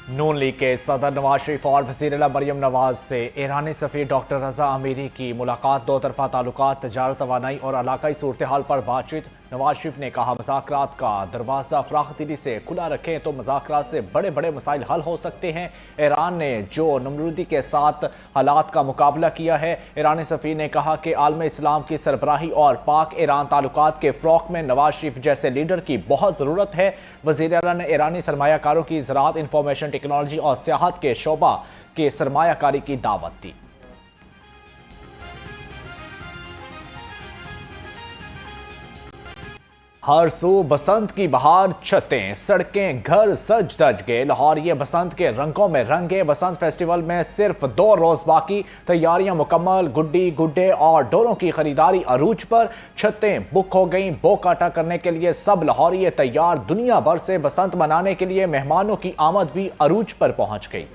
नून league के सदर नवाज शरीफ और वज़ीर-ए-आला मरियम नवाज से ईरानी सफ़ीर डॉक्टर रज़ा अमीरी की मुलाकात। दो तरफ़ा ताल्लुकात, तजारत, तवानाई और इलाकाई सूरत हाल पर बातचीत। नवाज शरीफ ने कहा, मुज़ाकरात का दरवाज़ा फ़राख़दिली से खुला रखें तो मुज़ाकरात से बड़े बड़े मसाइल हल हो सकते हैं। ईरान ने जो नमरूदी के साथ हालात का मुकाबला किया है। ईरानी सफ़ीर ने कहा कि आलम इस्लाम की सरबराही और पाक ईरान ताल्लुकात के फ़रोग़ में नवाज शरीफ जैसे लीडर की बहुत ज़रूरत है। वज़ीर-ए-आला ने ईरानी सरमायाकारों की ज़राअत, इंफॉर्मेशन टेक्नोलॉजी और सियाहत के शोबा के सरमायाकारी की दावत दी। हर सू बसंत की बहार, छतें, सड़कें, घर सज धज गए। लाहौर ये बसंत के रंगों में रंगे। बसंत फेस्टिवल में सिर्फ 2 रोज बाकी, तैयारियां मुकम्मल। गुड्डी, गुड्डे और डोरों की खरीदारी अरूज पर। छतें बुक हो गई। बो काटा करने के लिए सब लाहौरी तैयार। दुनिया भर से बसंत मनाने के लिए मेहमानों की आमद भी अरूज पर पहुंच गई।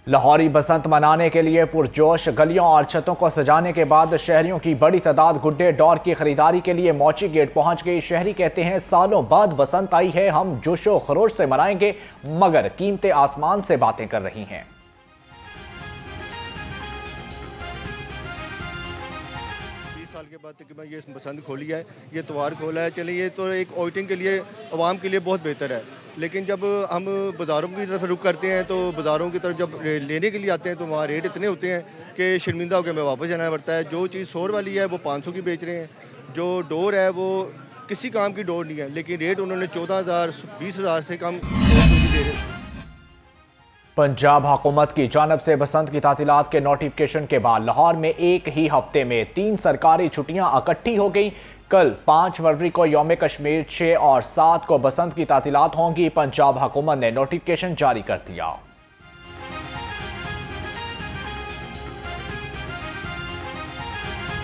लाहौरी बसंत मनाने के लिए पुरजोश। गलियों और छतों को सजाने के बाद शहरियों की बड़ी तादाद गुड्डे डोर की खरीदारी के लिए मौची गेट पहुंच गई। शहरी कहते हैं, सालों बाद बसंत आई है, हम जोशो खरोश से मनाएंगे, मगर कीमतें आसमान से बातें कर रही हैं। साल के बाद तकरीबन ये बसंत खोली है, ये त्यौहार खोला है। चलिए, ये तो एक आउटिंग के लिए, आवाम के लिए बहुत बेहतर है। लेकिन जब हम बाज़ारों की तरफ रुख करते हैं तो बाज़ारों की तरफ जब लेने के लिए आते हैं तो वहाँ रेट इतने होते हैं कि शर्मिंदा होकर हमें वापस जाना पड़ता है। जो चीज़ 100 वाली है वो 500 की बेच रहे हैं। जो डोर है वो किसी काम की डोर नहीं है, लेकिन रेट उन्होंने 14,000 20,000 से कम दे रहे हैं। पंजाब हुकूमत की जानब से बसंत की तातीलात के नोटिफिकेशन के बाद लाहौर में एक ही हफ्ते में 3 सरकारी छुट्टियां इकट्ठी हो गई। कल 5 फरवरी को यौम कश्मीर, 6 और 7 को बसंत की तातीलात होंगी। पंजाब हुकूमत ने नोटिफिकेशन जारी कर दिया।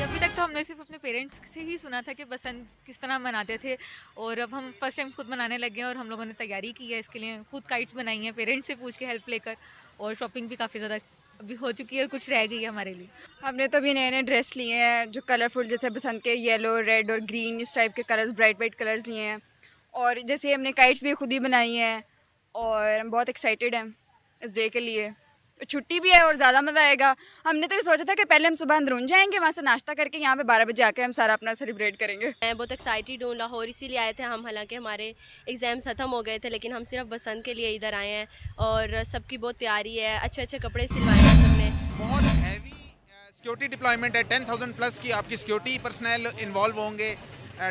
अभी तक तो हमने सिर्फ अपने पेरेंट्स से ही सुना था कि बसंत किस तरह मनाते थे, और अब हम फर्स्ट टाइम खुद मनाने लगे हैं और हम लोगों ने तैयारी की है इसके लिए। खुद काइट्स बनाई हैं पेरेंट्स से पूछ के हेल्प लेकर, और शॉपिंग भी काफ़ी ज़्यादा अभी हो चुकी है, कुछ रह गई है हमारे लिए। हमने तो अभी नए नए ड्रेस लिए हैं जो कलरफुल, जैसे बसंत के येलो, रेड और ग्रीन, इस टाइप के कलर्स, ब्राइट ब्राइट कलर्स लिए हैं। और जैसे हमने काइट्स भी खुद ही बनाई हैं और हम बहुत एक्साइटेड हैं इस डे के लिए। छुट्टी भी है और ज़्यादा मज़ा आएगा। हमने तो ये सोचा था कि पहले हम सुबह अंदरून जाएंगे, वहाँ से नाश्ता करके यहाँ पे 12 बजे आके हम सारा अपना सेलिब्रेट करेंगे। मैं बहुत एक्साइटेड हूँ। लाहौर इसीलिए आए थे हम, हालांकि हमारे एग्ज़ाम्स ख़त्म हो गए थे, लेकिन हम सिर्फ बसंत के लिए इधर आए हैं और सबकी बहुत तैयारी है। अच्छे अच्छे कपड़े सिलवाए हैं सबने। बहुत हैवी सिक्योरिटी डिप्लॉयमेंट है। 10,000 प्लस की आपकी सिक्योरिटी पर्सनल इन्वॉल्व होंगे।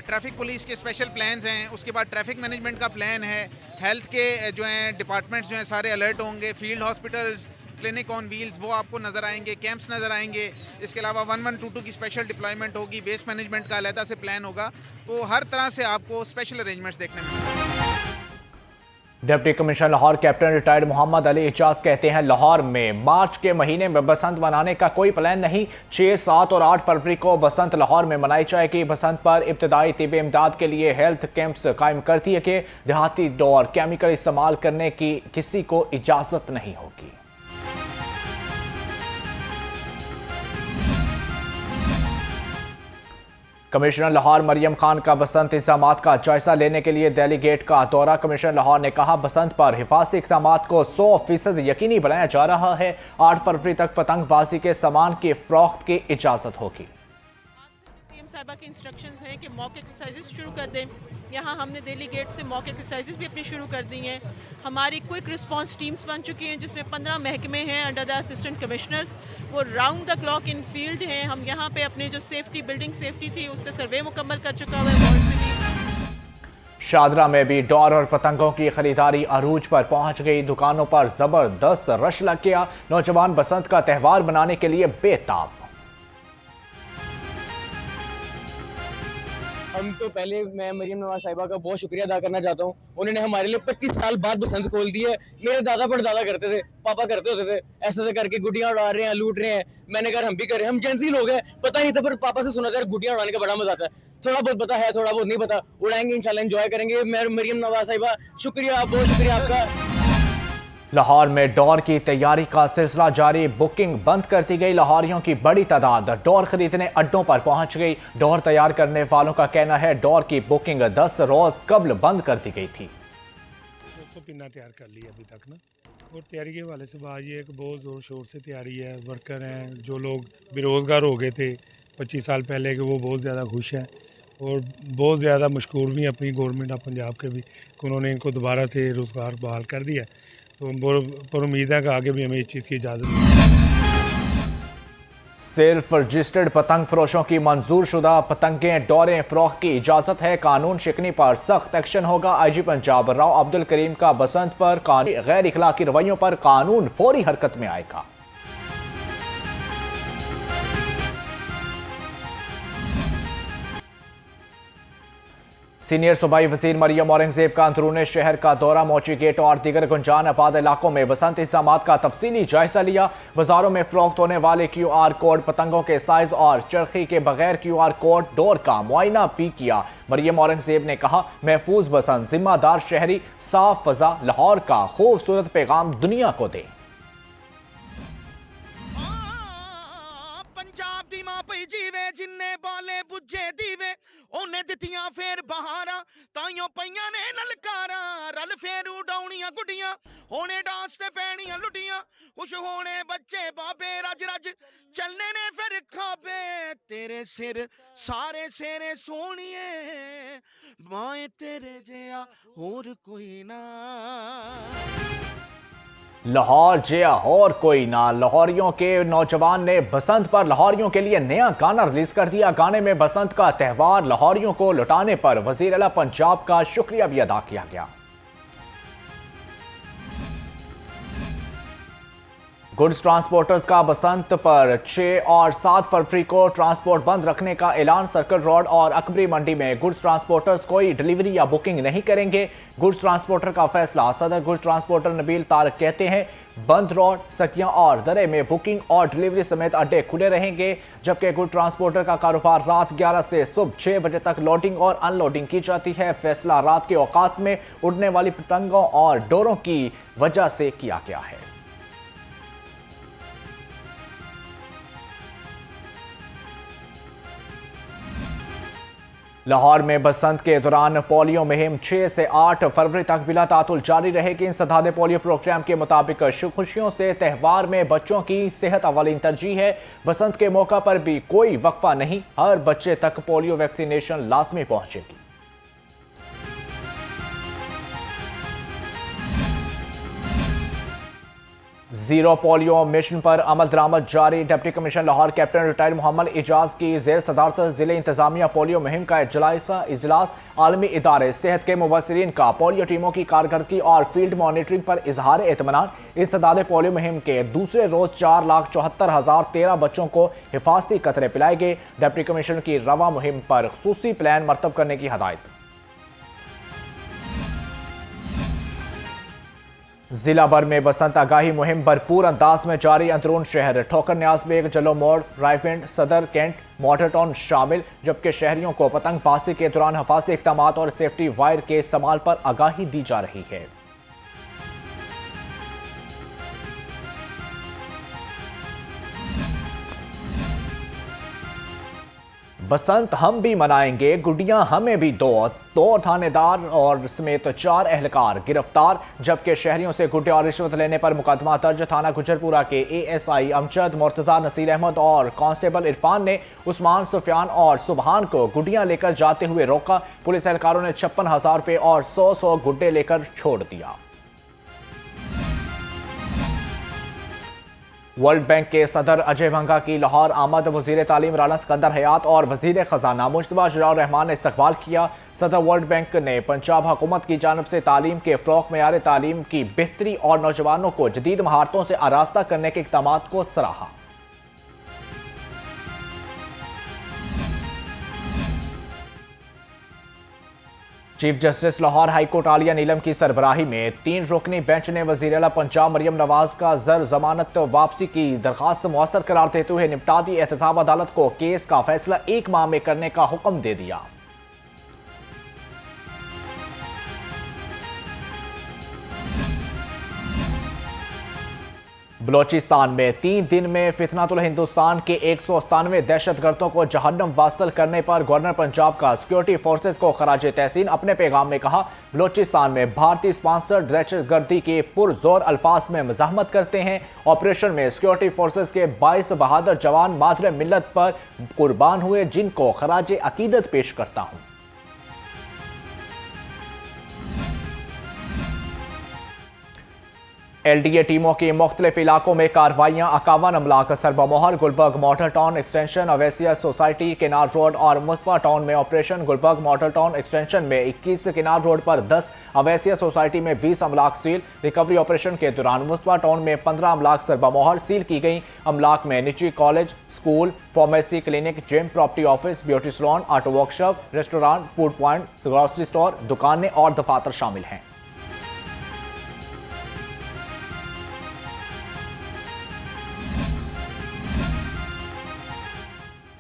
ट्रैफिक पुलिस के स्पेशल प्लान्स हैं। उसके बाद ट्रैफिक मैनेजमेंट का प्लान है। हेल्थ के जो हैं डिपार्टमेंट्स जो हैं सारे अलर्ट होंगे। Field hospitals, clinic on wheels वो आपको नज़र आएंगे। कैंप्स नज़र आएंगे। इसके अलावा 1122 की स्पेशल डिप्लॉयमेंट होगी। बेस मैनेजमेंट का अलहदा से प्लान होगा। तो हर तरह से आपको स्पेशल अरेंजमेंट्स देखने मिलेंगे। Deputy commissioner Lahore captain retired Mohammad Ali Ijaz कहते हैं, लाहौर में मार्च के महीने में बसंत मनाने का कोई प्लान नहीं। 6, 7 और 8 फरवरी को बसंत लाहौर में मनाई जाएगी। बसंत पर इब्तदाई तिब्बी इमदाद के लिए हेल्थ कैंप्स कायम कर दिए गए। देहाती डोर केमिकल इस्तेमाल करने की किसी को इजाजत नहीं होगी। कमिश्नर लाहौर मरियम खान का बसंत इंतजामात का जायजा लेने के लिए डेलीगेट का दौरा। कमिश्नर लाहौर ने कहा, बसंत पर हिफाजती इक़दामात को 100% यकीनी बनाया जा रहा है। 8 फरवरी तक पतंगबाजी के सामान की फरोख्त की इजाज़त होगी। सीएम साहिबा के इंस्ट्रक्शंस हैं कि मॉक एक्सरसाइजेस शुरू कर दें। यहाँ हमने दिल्ली गेट से मॉक एक्सरसाइजेस भी अपनी शुरू कर दी हैं। हमारी क्विक रिस्पांस टीम्स बन चुकी हैं जिसमें 15 महकमे हैं अंडर द असिस्टेंट कमिश्नर्स। वो round the clock in field हैं। हम यहाँ पे अपने जो सेफ्टी, बिल्डिंग सेफ्टी थी उसका सर्वे मुकम्मल कर चुका हुआ है। शादरा में भी डोर और पतंगों की खरीदारी अरूज पर पहुंच गई। दुकानों पर जबरदस्त रश लग गया। नौजवान बसंत का त्यौहार मनाने के लिए बेताब। हम तो पहले मैं मरियम नवाज साहिबा का बहुत शुक्रिया अदा करना चाहता हूँ। उन्होंने हमारे लिए 25 साल बाद बसंत खोल दी है। मेरे दादा परदादा करते थे, पापा करते होते थे, ऐसे करके गुड्डियाँ उड़ा रहे हैं, लूट रहे हैं। मैंने कहा हम भी करें। हम जेंजी लोग हैं, पता नहीं था, पर पापा से सुना था गुड्डियाँ उड़ाने का बड़ा मजा आता है। थोड़ा बहुत पता है, थोड़ा बहुत नहीं पता। उड़ाएंगे इंशाल्लाह, एंजॉय करेंगे। मैं मरियम नवाज साहिबा, शुक्रिया, बहुत शुक्रिया आपका। लाहौर में डोर की तैयारी का सिलसिला जारी। बुकिंग बंद कर दी गई। लाहौरियों की बड़ी तादाद डोर खरीदने अड्डों पर पहुंच गई। डोर तैयार करने वालों का कहना है डोर की बुकिंग 10 रोज कबल बंद कर दी गई थी। 200 पिन्ना तैयार कर लिया अभी तक ना, और तैयारी के हवाले से बात ये है कि बहुत ज़ोर शोर से तैयारी है। वर्कर हैं जो लोग बेरोज़गार हो गए थे 25 साल पहले के, वो बहुत ज़्यादा खुश हैं और बहुत ज़्यादा मशकूर भी हैं अपनी गवर्नमेंट ऑफ पंजाब के भी कि उन्होंने इनको दोबारा से रोज़गार बहाल कर दिया। तो पर उम्मीद है कि आगे भी हमें इस चीज़ की इजाज़त मिलेगी। सिर्फ रजिस्टर्ड पतंग फरोशों की मंजूर शुदा पतंगें डोरें फरोख्त की इजाजत है। कानून शिकनी पर सख्त एक्शन होगा। IG पंजाब राव अब्दुल करीम का बसंत पर गैर इखलाकी रवैयों पर कानून फौरी हरकत में आएगा। सीनियर सूबाई वजीर मरियम औरंगजेब का अंदरूनी शहर का दौरा। मोची गेट और दीगर गुंजान आबाद इलाकों में बसंत इंतजाम का तफसीली जायजा लिया। बाजारों में फरोख्त होने वाले QR कोड, पतंगों के साइज और चरखी के बगैर QR कोड डोर का मुआयना भी किया। मरियम औरंगजेब ने कहा महफूज बसंत, जिम्मेदार शहरी, साफ फजा लाहौर का खूबसूरत पैगाम दुनिया को दे। पंजाब दी मां पई जीवे जिन्ने बाले बुझे दीवे ओने दित्तियां फेर बहारा ताइयों पईयां ने ललकारा रल फेर उडाउणियां गुड्डियां होने डांस ते पैणियां लुटियां खुश होने बच्चे बाबे रज रज चलने ने फिर खाबे तेरे सिर सारे सेरे सोहणिए माए तेरे जिया होर कोई ना। लाहौर जिया और कोई ना। लाहौरियों के नौजवान ने बसंत पर लाहौरियों के लिए नया गाना रिलीज कर दिया। गाने में बसंत का त्यौहार लाहौरियों को लुटाने पर वजीर आला पंजाब का शुक्रिया भी अदा किया गया। गुड्स ट्रांसपोर्टर्स का बसंत पर 6 और 7 फरवरी को ट्रांसपोर्ट बंद रखने का ऐलान। सर्कल रोड और अकबरी मंडी में गुड्स ट्रांसपोर्टर्स कोई डिलीवरी या बुकिंग नहीं करेंगे। गुड्स ट्रांसपोर्टर का फैसला। सदर गुड्स ट्रांसपोर्टर नबील तारक कहते हैं बंद रोड, सकियां और दरे में बुकिंग और डिलीवरी समेत अड्डे खुले रहेंगे, जबकि गुड ट्रांसपोर्टर का कारोबार रात 11 से सुबह 6 बजे तक लोडिंग और अनलोडिंग की जाती है। फैसला रात के औकात में उड़ने वाली पतंगों और डोरों की वजह से किया गया है। लाहौर में बसंत के दौरान पोलियो मुहिम 6 से 8 फरवरी तक बिला तातुल जारी रहेगी। इंसदादे पोलियो प्रोग्राम के मुताबिक खुशियों से त्यौहार में बच्चों की सेहत अवलीन तरजीह है। बसंत के मौका पर भी कोई वक्फा नहीं, हर बच्चे तक पोलियो वैक्सीनेशन लाजमी पहुंचेगी। जीरो पोलियो मिशन पर अमल दरामद जारी। Deputy commissioner Lahore captain retired Mohammad Ejaz की जेर सदारत जिले इंतजामिया पोलियो मुहिम का इजलास आलमी इदारे सेहत के मुबसरीन का पोलियो टीमों की कारकर्दगी और फील्ड मॉनिटरिंग पर इजहार एतमानान। इंसदादे पोलियो मुहिम के दूसरे रोज 4,74,013 बच्चों को हिफाजती कतरे पिलाए गए। डिप्टी कमिश्नर की रवा मुहिम पर खुसूसी प्लान मरतब करने की हदायत। जिला भर में बसंत आगाही मुहिम भरपूर अंदाज में जारी। अंदरून शहर ठोकर न्याज बेग, जलो मोड़, रायफिंड, सदर कैंट, मॉडल टाउन शामिल, जबकि शहरियों को पतंगबाजी के दौरान हिफाजती इक़दाम और सेफ्टी वायर के इस्तेमाल पर आगाही दी जा रही है। बसंत हम भी मनाएंगे, गुड्डियां हमें भी दो थानेदार और समेत 4 एहलकार गिरफ्तार, जबकि शहरियों से गुड्डिया और रिश्वत लेने पर मुकदमा दर्ज। थाना गुजरपुरा के ASI अमजद, मुर्तजा, नसीर अहमद और कांस्टेबल इरफान ने उस्मान, सुफियान और सुबहान को गुड्डियां लेकर जाते हुए रोका। पुलिस एहलकारों ने 56,000 रुपये और 100 गुड्डे लेकर छोड़ दिया। वर्ल्ड बैंक के सदर अजय भंगा की लाहौर आमद। वजीर तालीम राना सिकंदर हयात और वजीर खजाना मुश्तबा जिलाउर रहमान ने इस्तकबाल किया। सदर वर्ल्ड बैंक ने पंजाब हुकूमत की जानब से तालीम के फ़रोग़, मेयार तालीम की बेहतरी और नौजवानों को जदीद महारतों से आरास्ता करने के इक़दाम को सराहा। Chief justice Lahore high court Aliya Neelum की सरबराही में 3 रुकनी बेंच ने वज़ीर आला पंजाब मरियम नवाज का ज़र जमानत वापसी की दरख्वास्त मुअस्सर करार देते हुए निपटा दी। एहतसाब अदालत को केस का फैसला 1 माह में करने का हुक्म दे दिया। बलोचिस्तान में 3 दिन में फितनातुल हिंदुस्तान के 197 दहशतगर्दों को जहन्नम वासल करने पर गवर्नर पंजाब का सिक्योरिटी फोर्सेस को खराज तहसीन। अपने पैगाम में कहा, बलोचिस्तान में भारतीय स्पॉन्सर्ड दहशतगर्दी के पुरजोर अल्फाज में मज़ाहमत करते हैं। ऑपरेशन में सिक्योरिटी फोर्सेस के 22 बहादुर जवान मादर मिल्लत पर कुर्बान हुए, जिनको खराज अकीदत पेश करता हूं। LDA टीमों की मुख्तलिफ इलाकों में कार्रवाइयां। 51 अमलाक सरबमोहर, Gulberg model town extension, Awaisia society, Kinnar road और मुस्तफा टाउन में operation. Gulberg model town extension में 21, किनार रोड पर 10, अवेसिया सोसाइटी में 20 अमलाक सील। रिकवरी ऑपरेशन के दौरान मुस्तफा टाउन में 15 अमलाक सरबमोहर सील की गई। अमलाक में निजी college, school, pharmacy, clinic, gym, property office, beauty salon, auto workshop, restaurant, food point, grocery store, दुकानें और दफातर शामिल हैं।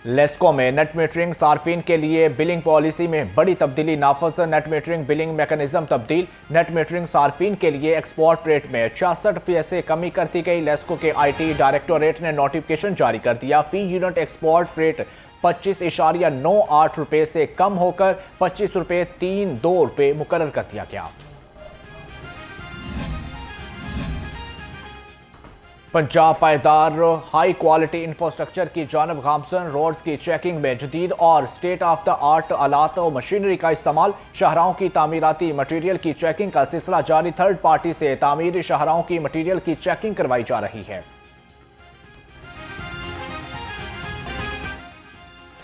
लेस्को में नेट मीटरिंग सार्फिन के लिए बिलिंग पॉलिसी में बड़ी तब्दीली नाफज। नेट मीटरिंग बिलिंग मैकेनिज्म तब्दील। नेट मीटरिंग सार्फिन के लिए एक्सपोर्ट रेट में 66% से कमी कर दी गई। लेस्को के IT डायरेक्टोरेट ने नोटिफिकेशन जारी कर दिया। फी यूनिट एक्सपोर्ट रेट 25.98 रुपये से कम होकर 25.32 रुपये मुकर्रर कर दिया गया। पंजाब पायदार हाई क्वालिटी इंफ्रास्ट्रक्चर की जानब गामसन। रोड्स की चेकिंग में जदीद और स्टेट ऑफ द आर्ट आलात और मशीनरी का इस्तेमाल। शाहराहों की तामीराती मटीरियल की चेकिंग का सिलसिला जारी। थर्ड पार्टी से तामीरी शाहराहों की मटीरियल की चेकिंग करवाई जा रही है।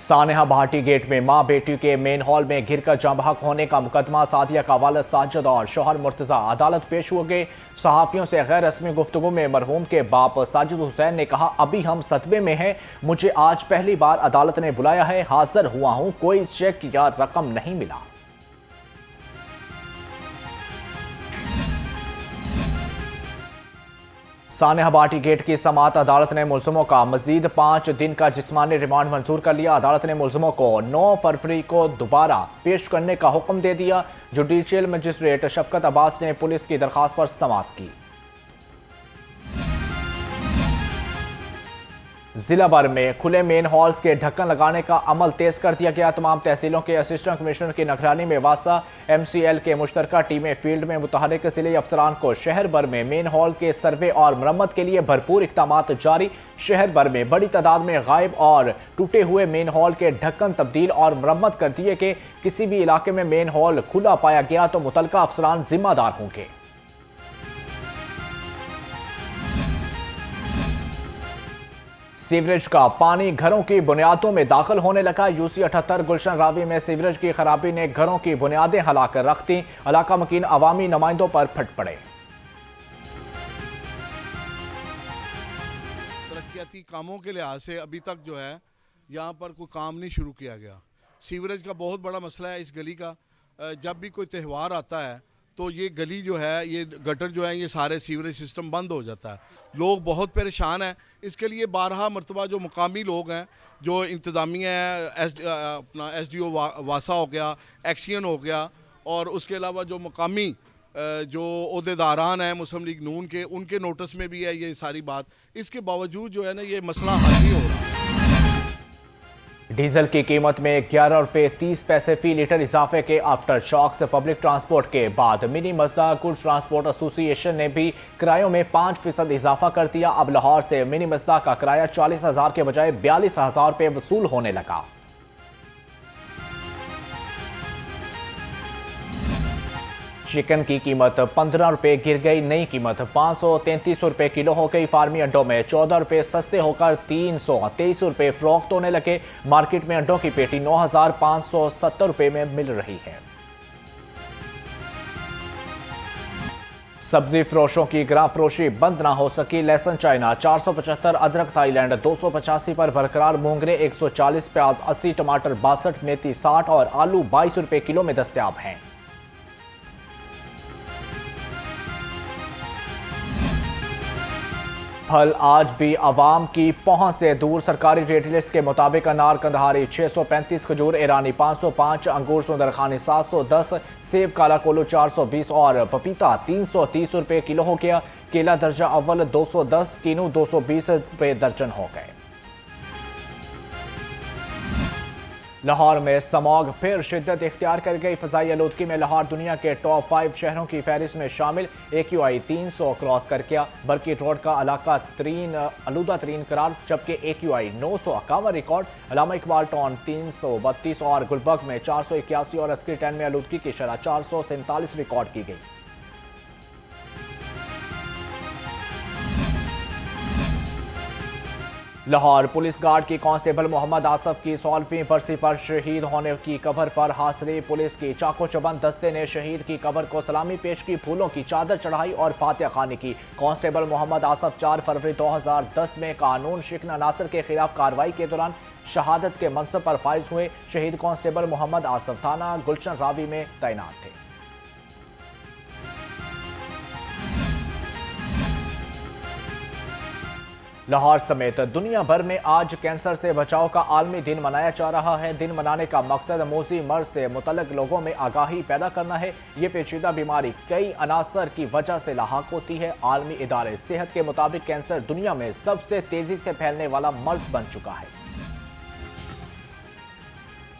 सानेहा भाटी गेट में मां बेटी के मेन हॉल में गिरकर जाँ बहक होने का मुकदमा। सादिया का वालिद साजिद और शौहर मुर्तजा अदालत पेश हो गए। सहाफियों से गैर रस्मी गुफ्तगू में मरहूम के बाप साजिद हुसैन ने कहा, अभी हम सदमे में हैं, मुझे आज पहली बार अदालत ने बुलाया है, हाजिर हुआ हूं, कोई चेक या रकम नहीं मिला। सानेहा भाटी गेट की समाअत अदालत ने मुलजमों का मजीद 5 दिन का जिस्मानी रिमांड मंजूर कर लिया। अदालत ने मुलजमों को 9 फरवरी को दोबारा पेश करने का हुक्म दे दिया। जुडिशियल मजिस्ट्रेट शफकत अब्बास ने पुलिस की दरखास्त पर समाअत की। जिला भर में खुले मेन हॉल्स के ढक्कन लगाने का अमल तेज कर दिया गया। तमाम तहसीलों के असिस्टेंट कमिश्नर की निगरानी में वासा MCL के मुश्तरका टीमें फील्ड में मुतहरिक जिले अफसरान को शहर भर में मेन हॉल के सर्वे और मरम्मत के लिए भरपूर इक़दामात जारी। शहर भर में बड़ी तादाद में गायब और टूटे हुए मेन हॉल के ढक्कन तब्दील और मरम्मत कर दिए कि किसी भी इलाके में मेन हॉल खुला पाया गया तो मुतलका अफसरान जिम्मेदार होंगे। सीवरेज का पानी घरों की बुनियादों में दाखिल होने लगा। UC 78 गुलशन रावी में सीवरेज की खराबी ने घरों की बुनियादें हिलाकर रख दी। इलाका मकीन अवामी नुमाइंदों पर फट पड़े। तरक्याती कामों के लिहाज से अभी तक जो है यहाँ पर कोई काम नहीं शुरू किया गया। सीवरेज का बहुत बड़ा मसला है इस गली का। जब भी कोई त्यौहार आता है तो ये गली जो है, ये गटर जो है, ये सारे सीवरेज सिस्टम बंद हो जाता है। लोग बहुत परेशान हैं। इसके लिए 12 मरतबा जो मुकामी लोग हैं, जो इंतज़ामिया है, अपना SDO वासा हो गया, एक्सियन हो गया, और उसके अलावा जो मुकामी जो ओहदेदारान हैं मुस्लिम लीग नून के, उनके नोटिस में भी है ये सारी बात। इसके बावजूद जो है ना ये मसला हल नहीं हो रहा। डीजल की कीमत में 11 रुपये 30 पैसे फी लीटर इजाफे के आफ्टर शॉक्स। पब्लिक ट्रांसपोर्ट के बाद मिनी मजदा गुड्स ट्रांसपोर्ट एसोसिएशन ने भी किरायों में 5% इजाफा कर दिया। अब लाहौर से मिनी मजदा का किराया 40,000 के बजाय 42,000 रुपये वसूल होने लगा। चिकन की कीमत 15 रुपये गिर गई। नई कीमत 533 रुपये किलो हो गई। फार्मी अंडों में 14 रुपये सस्ते होकर 323 रुपये फरोख्त होने लगे। मार्केट में अंडों की पेटी 9,570 रुपये में मिल रही है। सब्जी फरोशों की गिरा फरोशी बंद ना हो सकी। लहसुन चाइना 475, अदरक थाईलैंड 285 पर बरकरार। मूंगरे 140, प्याज 80, टमाटर 62, मेथी 60 और आलू 22 रुपये किलो में दस्तयाब हैं। फल आज भी आवाम की पहुंच से दूर। सरकारी रेट लिस्ट के मुताबिक अनार कंधारी 635, खजूर ईरानी 505, अंगूर सुंदरखानी 710, सेब काला कोल्लू 420 और पपीता 330 रुपये किलो हो गया। केला दर्जा अव्वल 210, कीनू 220 रुपये दर्जन हो गए। लाहौर में स्मॉग फिर शिद्दत इख्तियार कर गई। फ़ज़ाई आलूदगी में लाहौर दुनिया के टॉप 5 शहरों की फहरिस्त में शामिल। AQI 300 क्रॉस कर गया। बरकीट रोड का इलाका आलूदा तरीन करार, जबकि AQI 951 रिकॉर्ड। अल्लामा इकबाल टाउन 332 और गुलबर्ग में 481 और अस्करी टैन में आलूदगी की शरह 447 रिकॉर्ड की गई। लाहौर पुलिस गार्ड की कांस्टेबल मोहम्मद आसफ की 16वीं बरसी पर शहीद होने की खबर पर हासिल पुलिस की चाको चबंद दस्ते ने शहीद की कब्र को सलामी पेश की, फूलों की चादर चढ़ाई और फातिहा खानी की। कांस्टेबल मोहम्मद आसफ 4 फरवरी 2010 में कानून शिकन अनासर के खिलाफ कार्रवाई के दौरान शहादत के मनसब पर फाइज हुए। शहीद कांस्टेबल मोहम्मद आसफ थाना गुलशन रावी में तैनात थे। लाहौर समेत दुनिया भर में आज कैंसर से बचाव का आलमी दिन मनाया जा रहा है। दिन मनाने का मकसद मोज़ी मर्ज से मुतल्लिक़ लोगों में आगाही पैदा करना है। ये पेचीदा बीमारी कई अनासर की वजह से लाहक होती है। आलमी इदारे सेहत के मुताबिक कैंसर दुनिया में सबसे तेजी से फैलने वाला मर्ज बन चुका है।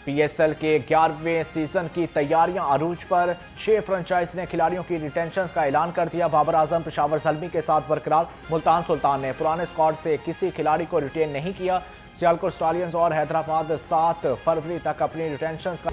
PSL के 11वें सीजन की तैयारियां अरूज पर। 6 फ्रेंचाइज ने खिलाड़ियों की रिटेंशन का ऐलान कर दिया। बाबर आजम पेशावर ज़ल्मी के साथ बरकरार। मुल्तान सुल्तान ने पुराने स्क्वाड से किसी खिलाड़ी को रिटेन नहीं किया। सियालकोट स्टालियंस और हैदराबाद 7 फरवरी तक अपनी रिटेंशन का